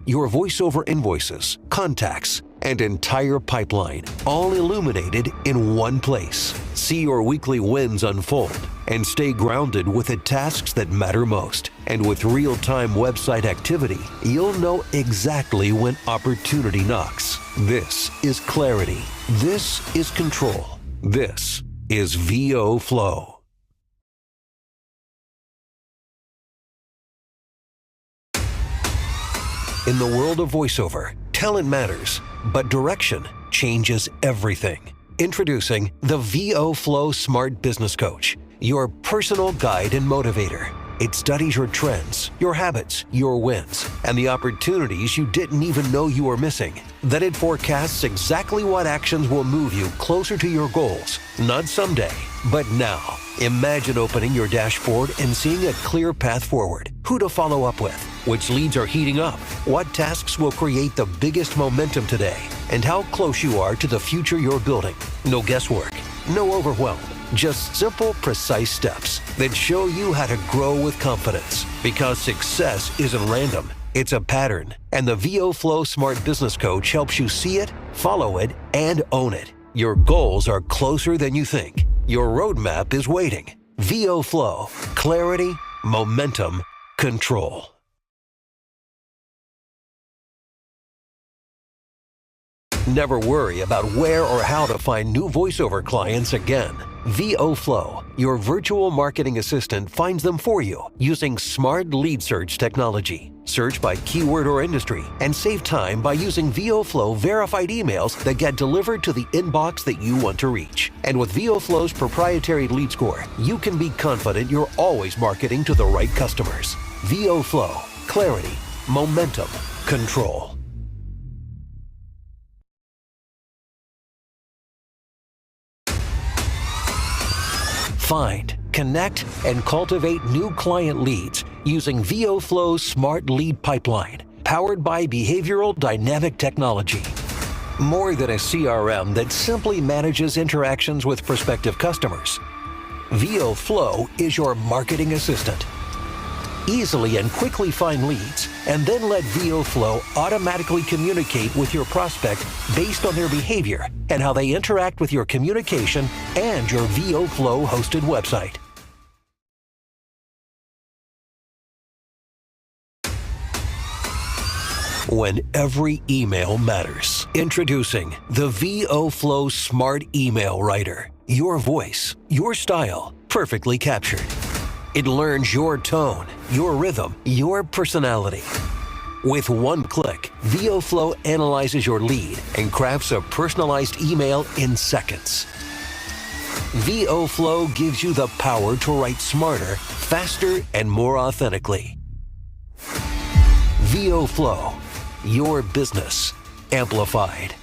your voiceover invoices, contacts, and entire pipeline, all illuminated in one place. See your weekly wins unfold and stay grounded with the tasks that matter most. And with real-time website activity, you'll know exactly when opportunity knocks. This is clarity. This is control. This is VoFlow. In the world of voiceover, talent matters, but direction changes everything. Introducing the VoFlow Smart Business Coach, your personal guide and motivator. It studies your trends, your habits, your wins, and the opportunities you didn't even know you were missing. Then it forecasts exactly what actions will move you closer to your goals, not someday, but now. Imagine opening your dashboard and seeing a clear path forward, who to follow up with, which leads are heating up, what tasks will create the biggest momentum today, and how close you are to the future you're building. No guesswork, no overwhelm, just simple, precise steps that show you how to grow with confidence. Because success isn't random, it's a pattern, and the VoFlow Smart Business Coach helps you see it, follow it, and own it. Your goals are closer than you think. Your roadmap is waiting. VoFlow, clarity, momentum, control. Never worry about where or how to find new voiceover clients again. VoFlow, your virtual marketing assistant, finds them for you using smart lead search technology. Search by keyword or industry and save time by using VoFlow verified emails that get delivered to the inbox that you want to reach. And with VoFlow's proprietary lead score, you can be confident you're always marketing to the right customers. VoFlow, clarity, momentum, control. Find, connect, and cultivate new client leads using VoFlow's Smart Lead Pipeline, powered by behavioral dynamic technology. More than a CRM that simply manages interactions with prospective customers, VoFlow is your marketing assistant. Easily and quickly find leads, and then let VoFlow automatically communicate with your prospect based on their behavior and how they interact with your communication and your VoFlow hosted website. When every email matters. Introducing the VoFlow Smart Email Writer. Your voice, your style, perfectly captured. It learns your tone, your rhythm, your personality. With one click, VoFlow analyzes your lead and crafts a personalized email in seconds. VoFlow gives you the power to write smarter, faster, and more authentically. VoFlow, your business amplified.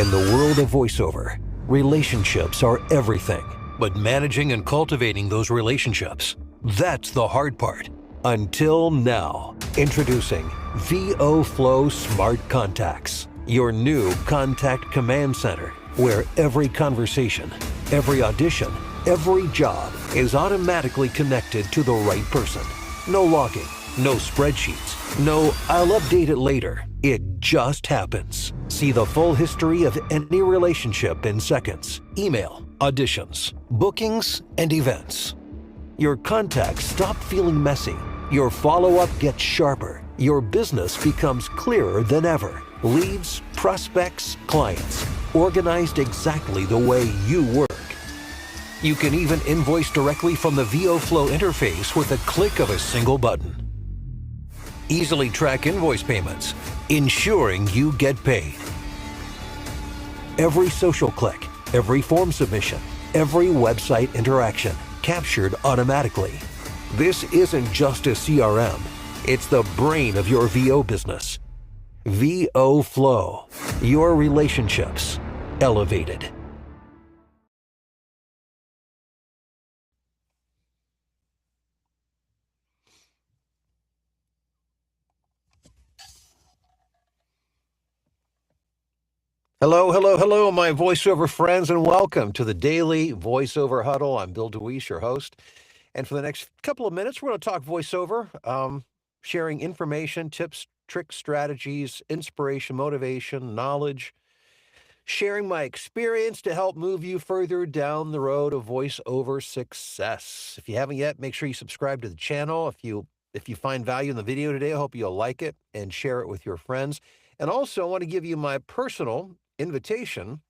In the world of voiceover, relationships are everything, but managing and cultivating those relationships, that's the hard part. Until now. Introducing VoFlow Smart Contacts, your new contact command center, where every conversation, every audition, every job is automatically connected to the right person. No logging, no spreadsheets, no "I'll update it later." It just happens. See the full history of any relationship in seconds. Email, auditions, bookings, and events. Your contacts stop feeling messy. Your follow-up gets sharper. Your business becomes clearer than ever. Leads, prospects, clients, organized exactly the way you work. You can even invoice directly from the VoFlow interface with a click of a single button. Easily track invoice payments, ensuring you get paid. Every social click, every form submission, every website interaction captured automatically. This isn't just a CRM, it's the brain of your VO business. VoFlow, your relationships elevated. Hello, hello, hello, my voiceover friends, and welcome to the Daily Voiceover Huddle. I'm Bill DeWeese, your host. And for the next couple of minutes, we're going to talk voiceover, sharing information, tips, tricks, strategies, inspiration, motivation, knowledge, sharing my experience to help move you further down the road of voiceover success. If you haven't yet, make sure you subscribe to the channel. If you find value in the video today, I hope you'll like it and share it with your friends. And also, I want to give you my personal invitation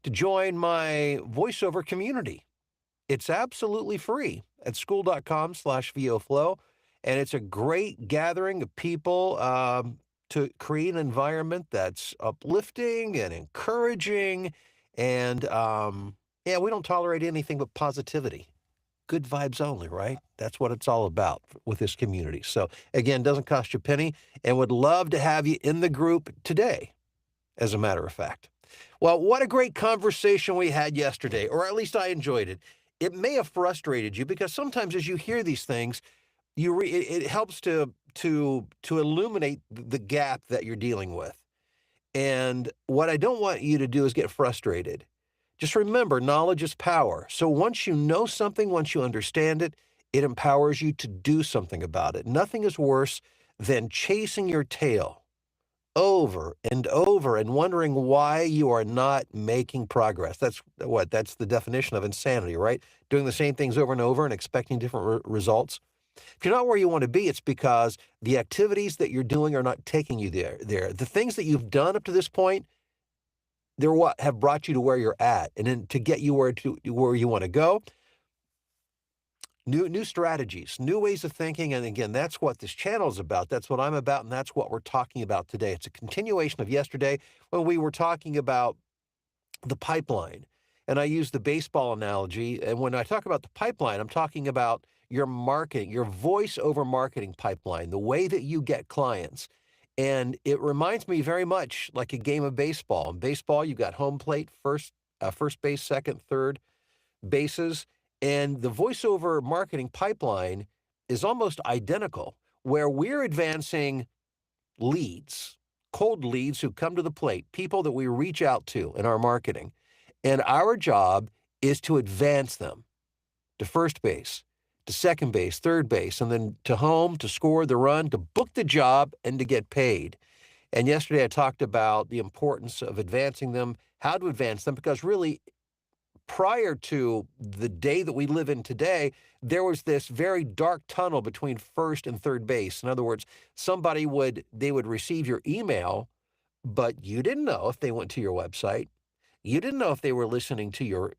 to join my voiceover community. It's absolutely free at school.com/VoFlow, and it's a great gathering of people to create an environment that's uplifting and encouraging. And yeah, we don't tolerate anything but positivity. Good vibes only, right? That's what it's all about with this community. So again, doesn't cost you a penny, and would love to have you in the group today, as a matter of fact. Well, what a great conversation we had yesterday, or at least I enjoyed it. It may have frustrated you because sometimes as you hear these things, it helps to illuminate the gap that you're dealing with. And what I don't want you to do is get frustrated. Just remember, knowledge is power. So once you know something, once you understand it, it empowers you to do something about it. Nothing is worse than chasing your tail over and over and wondering why you are not making progress. That's the definition of insanity, right? Doing the same things over and over and expecting different results. If you're not where you want to be, it's because the activities that you're doing are not taking you there. The things that you've done up to this point, they're what have brought you to where you're at. And then to get you where you want to go, new strategies, new ways of thinking. And again, that's what this channel is about. That's what I'm about. And that's what we're talking about today. It's a continuation of yesterday when we were talking about the pipeline. And I use the baseball analogy. And when I talk about the pipeline, I'm talking about your marketing, your voice over marketing pipeline, the way that you get clients. And it reminds me very much like a game of baseball. In baseball, you've got home plate, first base, second, third bases. And the voiceover marketing pipeline is almost identical, where we're advancing leads, cold leads who come to the plate, people that we reach out to in our marketing. And our job is to advance them to first base, to second base, third base, and then to home, to score the run, to book the job, and to get paid. And yesterday I talked about the importance of advancing them, how to advance them, because really, prior to the day that we live in today, there was this very dark tunnel between first and third base. In other words, they would receive your email, but you didn't know if they went to your website. You didn't know if they were listening to your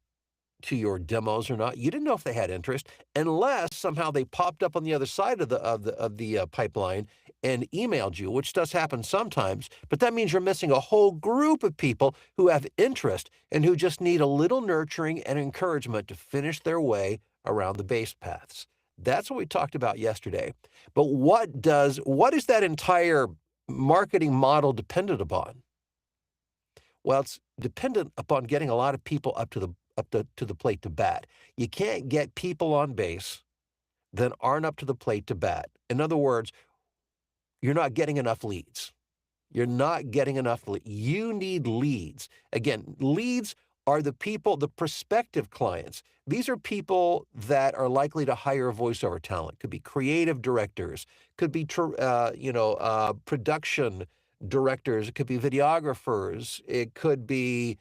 demos or not. You didn't know if they had interest, unless somehow they popped up on the other side of the pipeline and emailed you, which does happen sometimes. But that means you're missing a whole group of people who have interest and who just need a little nurturing and encouragement to finish their way around the base paths. That's what we talked about yesterday. But what is that entire marketing model dependent upon? Well, it's dependent upon getting a lot of people up to the plate to bat. You can't get people on base that aren't up to the plate to bat. In other words, you're not getting enough leads. You're not getting enough leads. You need leads. Again, leads are the people, the prospective clients. These are people that are likely to hire voiceover talent. Could be creative directors, could be production directors, it could be videographers, it could be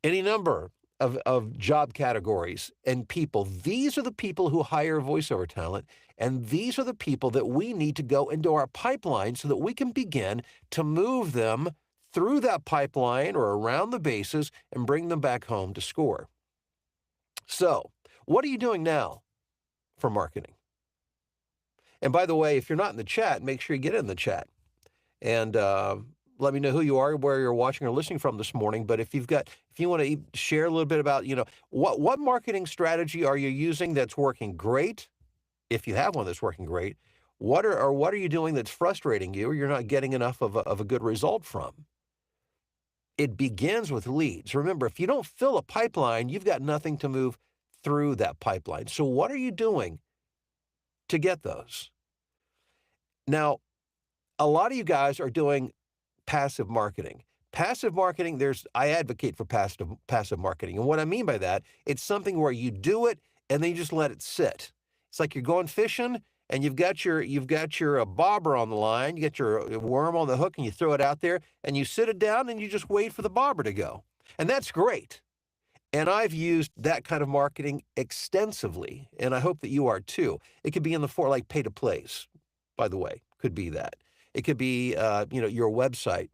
any number of job categories and people. These are the people who hire voiceover talent, and these are the people that we need to go into our pipeline so that we can begin to move them through that pipeline or around the bases and bring them back home to score. So, what are you doing now for marketing? And by the way, if you're not in the chat, make sure you get in the chat. And let me know who you are, where you're watching or listening from this morning. But if you want to share a little bit about, what marketing strategy are you using that's working great? If you have one that's working great, what are you doing that's frustrating you or you're not getting enough of a good result from? It begins with leads. Remember, if you don't fill a pipeline, you've got nothing to move through that pipeline. So what are you doing to get those? Now, a lot of you guys are doing passive marketing. Passive marketing, I advocate for passive marketing. And what I mean by that, it's something where you do it and then you just let it sit. It's like you're going fishing and you've got your bobber on the line, you got your worm on the hook, and you throw it out there and you sit it down and you just wait for the bobber to go. And that's great. And I've used that kind of marketing extensively, and I hope that you are too. It could be in the form like pay to plays, by the way, could be that. It could be your website.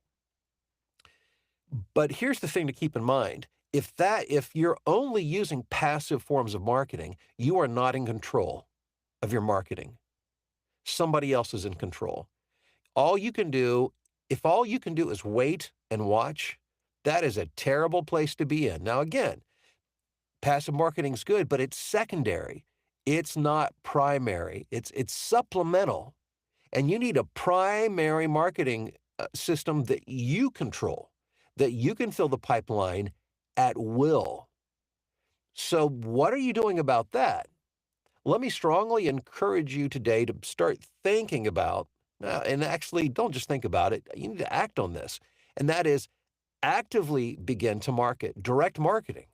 But here's the thing to keep in mind. If you're only using passive forms of marketing, you are not in control of your marketing. Somebody else is in control. If all you can do is wait and watch, that is a terrible place to be in. Now, again, passive marketing is good, but it's secondary. It's not primary. It's supplemental. And you need a primary marketing system that you control, that you can fill the pipeline at will. So what are you doing about that? Let me strongly encourage you today to start thinking about, and actually don't just think about it, you need to act on this. And that is actively begin to market direct marketing,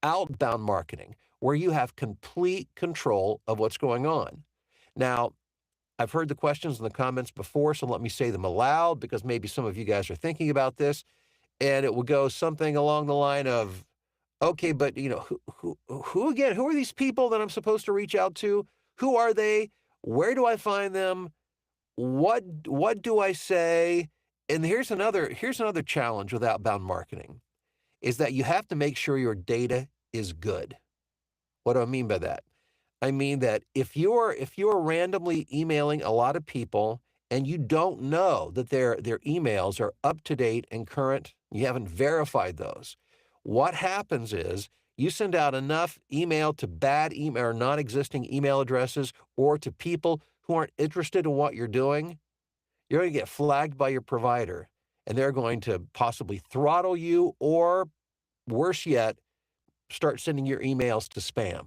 outbound marketing, where you have complete control of what's going on. Now, I've heard the questions in the comments before, so let me say them aloud because maybe some of you guys are thinking about this, and it will go something along the line of, okay, but who again? Who are these people that I'm supposed to reach out to? Who are they? Where do I find them? What do I say? And here's another challenge with outbound marketing, is that you have to make sure your data is good. What do I mean by that? I mean that if you're randomly emailing a lot of people and you don't know that their emails are up to date and current, you haven't verified those, what happens is you send out enough email to bad email or non-existing email addresses or to people who aren't interested in what you're doing, you're going to get flagged by your provider, and they're going to possibly throttle you, or worse yet, start sending your emails to spam.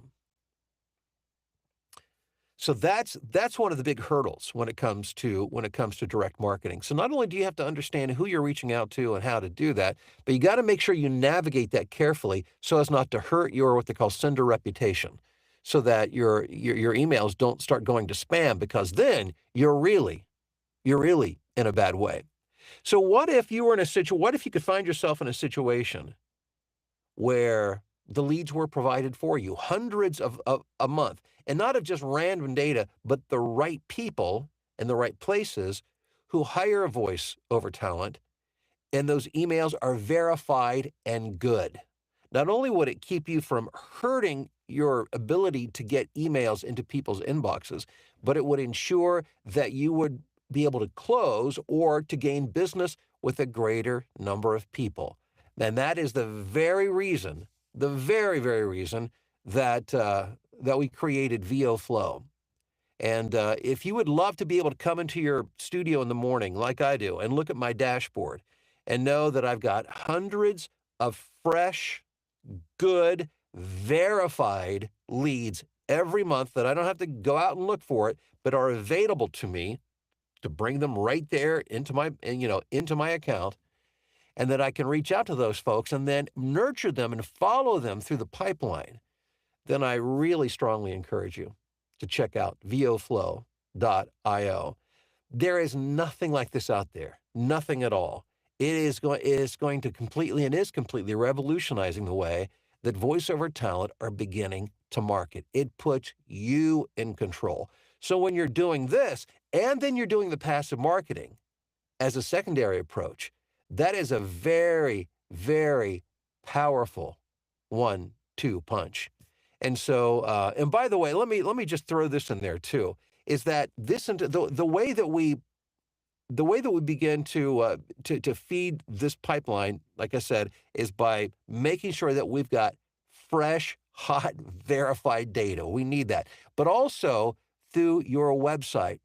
So that's one of the big hurdles when it comes to direct marketing. So not only do you have to understand who you're reaching out to and how to do that, but you got to make sure you navigate that carefully so as not to hurt your what they call sender reputation, so that your emails don't start going to spam, because then you're really in a bad way. So what if you could find yourself in a situation where the leads were provided for you, hundreds of a month, and not of just random data, but the right people in the right places who hire a voice over talent, and those emails are verified and good. Not only would it keep you from hurting your ability to get emails into people's inboxes, but it would ensure that you would be able to close or to gain business with a greater number of people. And that is the very reason that we created VoFlow. And if you would love to be able to come into your studio in the morning like I do and look at my dashboard and know that I've got hundreds of fresh, good, verified leads every month that I don't have to go out and look for it, but are available to me to bring them right there into my account, and that I can reach out to those folks and then nurture them and follow them through the pipeline, then I really strongly encourage you to check out VoFlow.io. There is nothing like this out there, nothing at all. It is going to completely revolutionizing the way that voiceover talent are beginning to market. It puts you in control. So when you're doing this, and then you're doing the passive marketing as a secondary approach, that is a very, very powerful 1-2 punch. And so, and by the way, let me just throw this in there too, is that the way that we begin to feed this pipeline, like I said, is by making sure that we've got fresh, hot, verified data. We need that, but also through your website.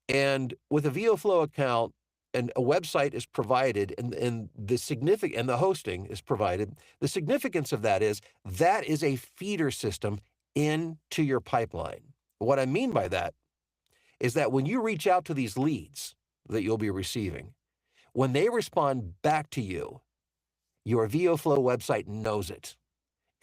And with a VoFlow account, and a website is provided, and the hosting is provided. The significance of that is a feeder system into your pipeline. What I mean by that is that when you reach out to these leads that you'll be receiving, when they respond back to you, your VoFlow website knows it,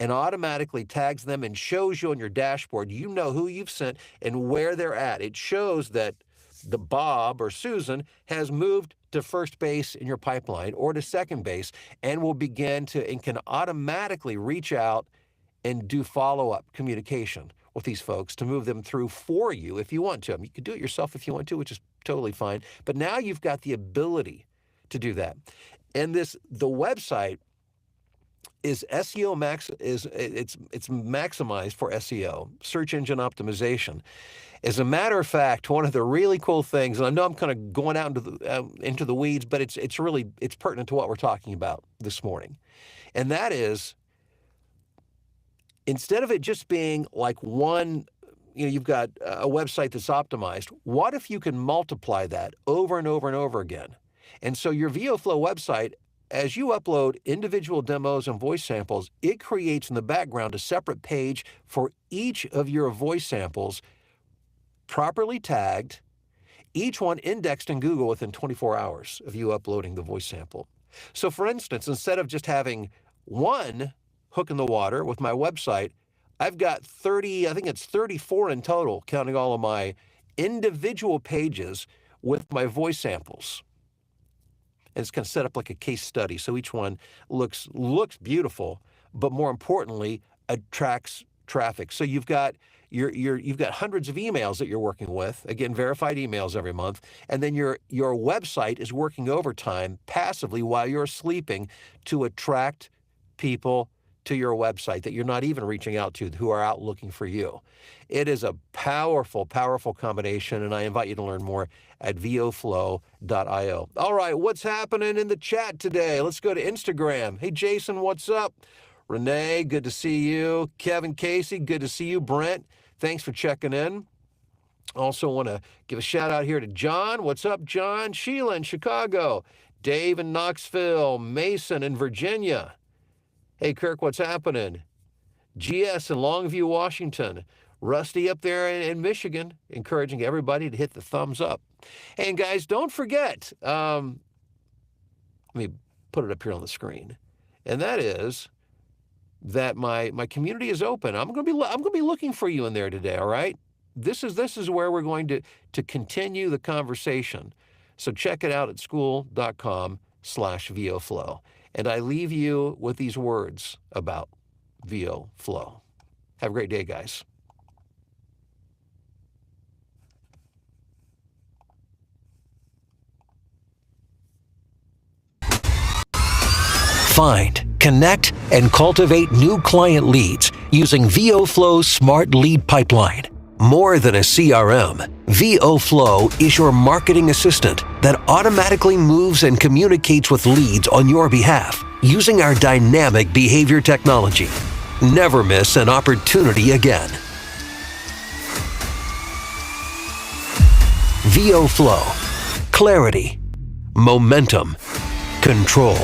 and automatically tags them and shows you on your dashboard. You know who you've sent and where they're at. It shows that the Bob or Susan has moved to first base in your pipeline or to second base and will begin to and can automatically reach out and do follow-up communication with these folks to move them through for you if you want to. You can do it yourself if you want to, which is totally fine. But now you've got the ability to do that. And the website is SEO it's maximized for SEO, search engine optimization. As a matter of fact, one of the really cool things, and I know I'm kind of going out into the weeds, but it's pertinent to what we're talking about this morning, and that is, instead of it just being like one, you've got a website that's optimized, what if you can multiply that over and over and over again? And so your VoFlow website, as you upload individual demos and voice samples, it creates in the background a separate page for each of your voice samples, properly tagged, each one indexed in Google within 24 hours of you uploading the voice sample. So for instance, instead of just having one hook in the water with my website, I've got 34 in total, counting all of my individual pages with my voice samples. And it's kind of set up like a case study. So each one looks beautiful, but more importantly, attracts traffic. So you've got you've got hundreds of emails that you're working with, again, verified emails every month, and then your website is working overtime passively while you're sleeping to attract people to your website that you're not even reaching out to, who are out looking for you. It is a powerful, powerful combination, and I invite you to learn more at VoFlow.io. All right, what's happening in the chat today? Let's go to Instagram. Hey, Jason, what's up? Renee, good to see you. Kevin Casey, good to see you. Brent, thanks for checking in. Also want to give a shout out here to John. What's up, John? Sheila in Chicago. Dave in Knoxville. Mason in Virginia. Hey, Kirk, what's happening? GS in Longview, Washington. Rusty up there in Michigan, encouraging everybody to hit the thumbs up. And guys, don't forget, let me put it up here on the screen, and that is that my community is open. I'm going to be looking for you in there today. All right, this is where we're going to continue the conversation. So check it out at school.com/VoFlow. And I leave you with these words about VoFlow. Have a great day, guys. Find, connect, and cultivate new client leads using VoFlow's Smart Lead Pipeline. More than a CRM, VoFlow is your marketing assistant that automatically moves and communicates with leads on your behalf using our dynamic behavior technology. Never miss an opportunity again. VoFlow. Clarity. Momentum. Control.